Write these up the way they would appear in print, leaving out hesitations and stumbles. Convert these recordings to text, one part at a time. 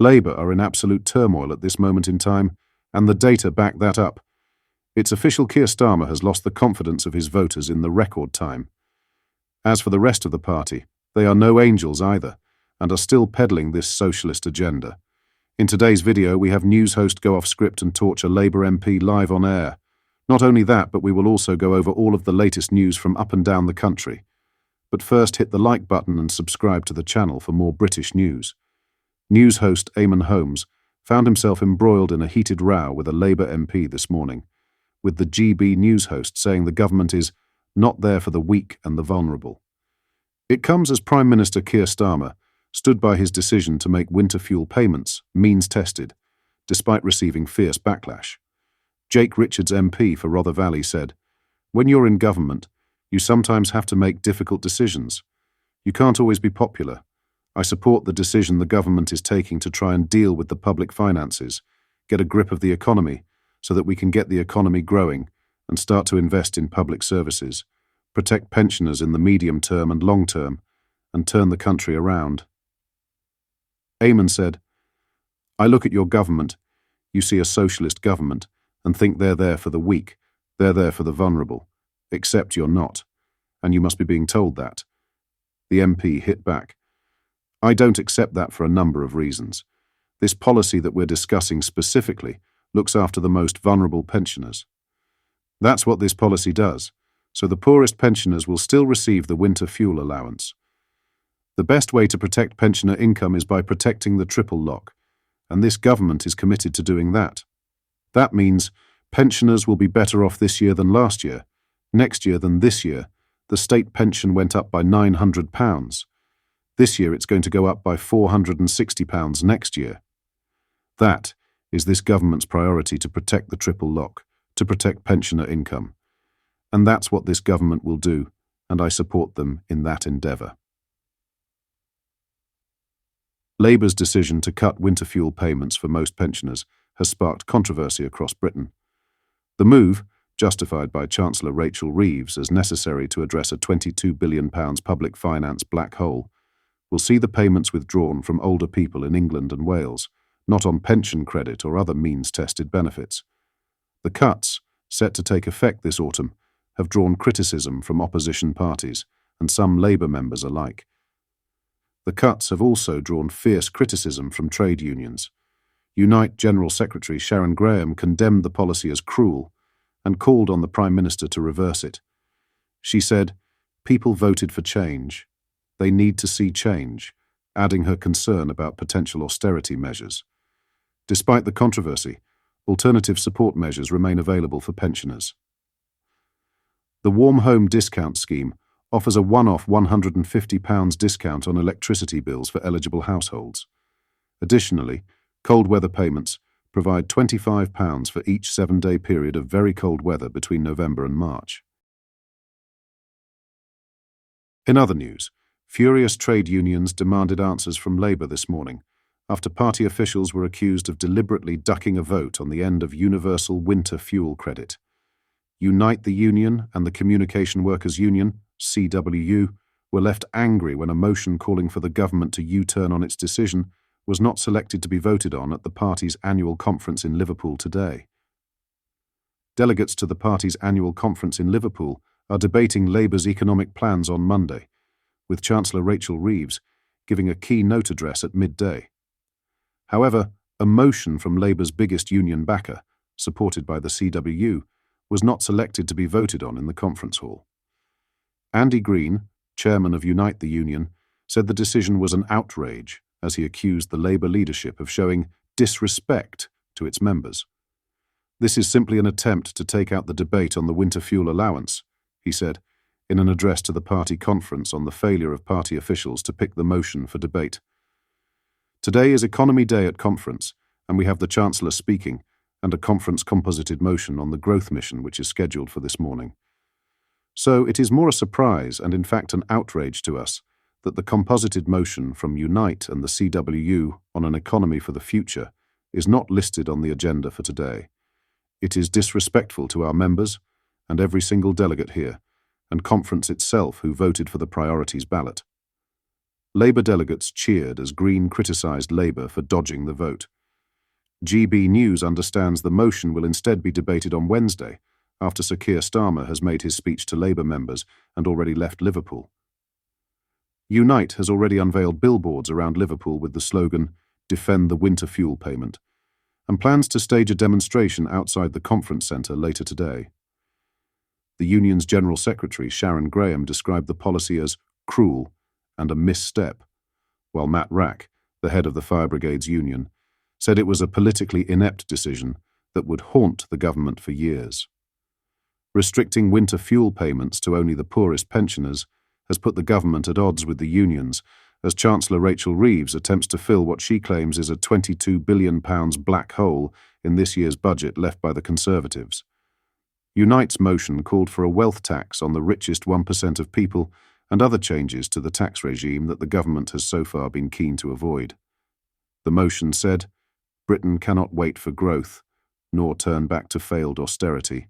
Labour are in absolute turmoil at this moment in time, and the data back that up. Its official Keir Starmer has lost the confidence of his voters in the record time. As for the rest of the party, they are no angels either, and are still peddling this socialist agenda. In today's video, we have news host go off script and torture Labour MP live on air. Not only that, but we will also go over all of the latest news from up and down the country. But first, hit the like button and subscribe to the channel for more British news. News host Eamonn Holmes found himself embroiled in a heated row with a Labour MP this morning, with the GB news host saying the government is not there for the weak and the vulnerable. It comes as Prime Minister Keir Starmer stood by his decision to make winter fuel payments means-tested, despite receiving fierce backlash. Jake Richards MP for Rother Valley said, "When you're in government, you sometimes have to make difficult decisions. You can't always be popular. I support the decision the government is taking to try and deal with the public finances, get a grip of the economy so that we can get the economy growing and start to invest in public services, protect pensioners in the medium term and long term, and turn the country around." Eamonn said, "I look at your government, you see a socialist government, and think they're there for the weak, they're there for the vulnerable, except you're not, and you must be being told that." The MP hit back, "I don't accept that for a number of reasons. This policy that we're discussing specifically looks after the most vulnerable pensioners. That's what this policy does, so the poorest pensioners will still receive the winter fuel allowance. The best way to protect pensioner income is by protecting the triple lock, and this government is committed to doing that. That means pensioners will be better off this year than last year, next year than this year. The state pension went up by £900. This year it's going to go up by £460 next year. That is this government's priority, to protect the triple lock, to protect pensioner income. And that's what this government will do, and I support them in that endeavour." Labour's decision to cut winter fuel payments for most pensioners has sparked controversy across Britain. The move, justified by Chancellor Rachel Reeves as necessary to address a £22 billion public finance black hole, will see the payments withdrawn from older people in England and Wales, not on pension credit or other means-tested benefits. The cuts, set to take effect this autumn, have drawn criticism from opposition parties and some Labour members alike. The cuts have also drawn fierce criticism from trade unions. Unite General Secretary Sharon Graham condemned the policy as cruel and called on the Prime Minister to reverse it. She said, "People voted for change. They need to see change," adding her concern about potential austerity measures. Despite the controversy, alternative support measures remain available for pensioners. The Warm Home Discount Scheme offers a one-off £150 discount on electricity bills for eligible households. Additionally, cold weather payments provide £25 for each 7-day period of very cold weather between November and March. In other news, furious trade unions demanded answers from Labour this morning after party officials were accused of deliberately ducking a vote on the end of universal winter fuel credit. Unite the Union and the Communication Workers Union, CWU, were left angry when a motion calling for the government to U-turn on its decision was not selected to be voted on at the party's annual conference in Liverpool today. Delegates to the party's annual conference in Liverpool are debating Labour's economic plans on Monday, with Chancellor Rachel Reeves giving a keynote address at midday. However, a motion from Labour's biggest union backer, supported by the CWU, was not selected to be voted on in the conference hall. Andy Green, chairman of Unite the Union, said the decision was an outrage as he accused the Labour leadership of showing disrespect to its members. "This is simply an attempt to take out the debate on the winter fuel allowance," he said, in an address to the party conference on the failure of party officials to pick the motion for debate. "Today is Economy Day at conference, and we have the Chancellor speaking and a conference composited motion on the growth mission which is scheduled for this morning. So it is more a surprise and in fact an outrage to us that the composited motion from Unite and the CWU on an economy for the future is not listed on the agenda for today. It is disrespectful to our members and every single delegate here, and conference itself who voted for the priorities ballot." Labour delegates cheered as Green criticised Labour for dodging the vote. GB News understands the motion will instead be debated on Wednesday, after Sir Keir Starmer has made his speech to Labour members and already left Liverpool. Unite has already unveiled billboards around Liverpool with the slogan, "Defend the winter fuel payment," and plans to stage a demonstration outside the conference centre later today. The union's General Secretary, Sharon Graham, described the policy as cruel and a misstep, while Matt Rack, the head of the Fire Brigades Union, said it was a politically inept decision that would haunt the government for years. Restricting winter fuel payments to only the poorest pensioners has put the government at odds with the unions, as Chancellor Rachel Reeves attempts to fill what she claims is a £22 billion black hole in this year's budget left by the Conservatives. Unite's motion called for a wealth tax on the richest 1% of people and other changes to the tax regime that the government has so far been keen to avoid. The motion said, "Britain cannot wait for growth, nor turn back to failed austerity.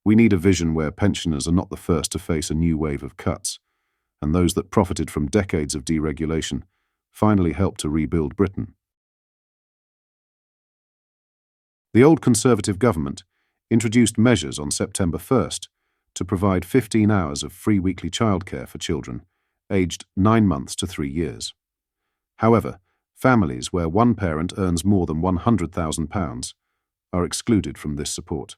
We need a vision where pensioners are not the first to face a new wave of cuts, and those that profited from decades of deregulation finally help to rebuild Britain." The old Conservative government introduced measures on September 1st to provide 15 hours of free weekly childcare for children aged 9 months to 3 years. However, families where one parent earns more than £100,000 are excluded from this support.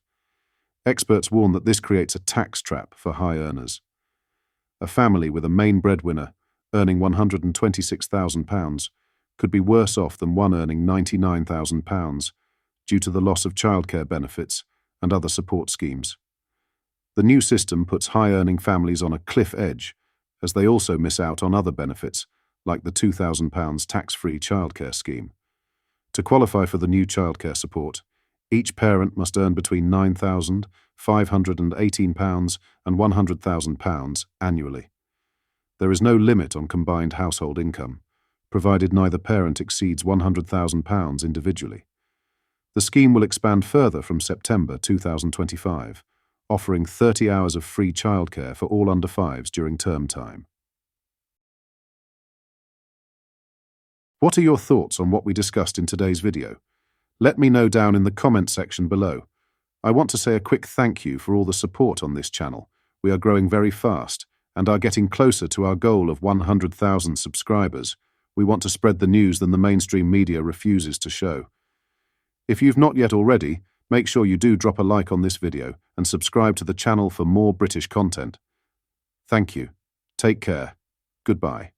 Experts warn that this creates a tax trap for high earners. A family with a main breadwinner earning £126,000 could be worse off than one earning £99,000 due to the loss of childcare benefits and other support schemes. The new system puts high-earning families on a cliff edge, as they also miss out on other benefits, like the £2,000 tax-free childcare scheme. To qualify for the new childcare support, each parent must earn between £9,518 and £100,000 annually. There is no limit on combined household income, provided neither parent exceeds £100,000 individually. The scheme will expand further from September 2025, offering 30 hours of free childcare for all under 5s during term time. What are your thoughts on what we discussed in today's video? Let me know down in the comment section below. I want to say a quick thank you for all the support on this channel. We are growing very fast and are getting closer to our goal of 100,000 subscribers. We want to spread the news than the mainstream media refuses to show. If you've not yet already, make sure you do drop a like on this video and subscribe to the channel for more British content. Thank you. Take care. Goodbye.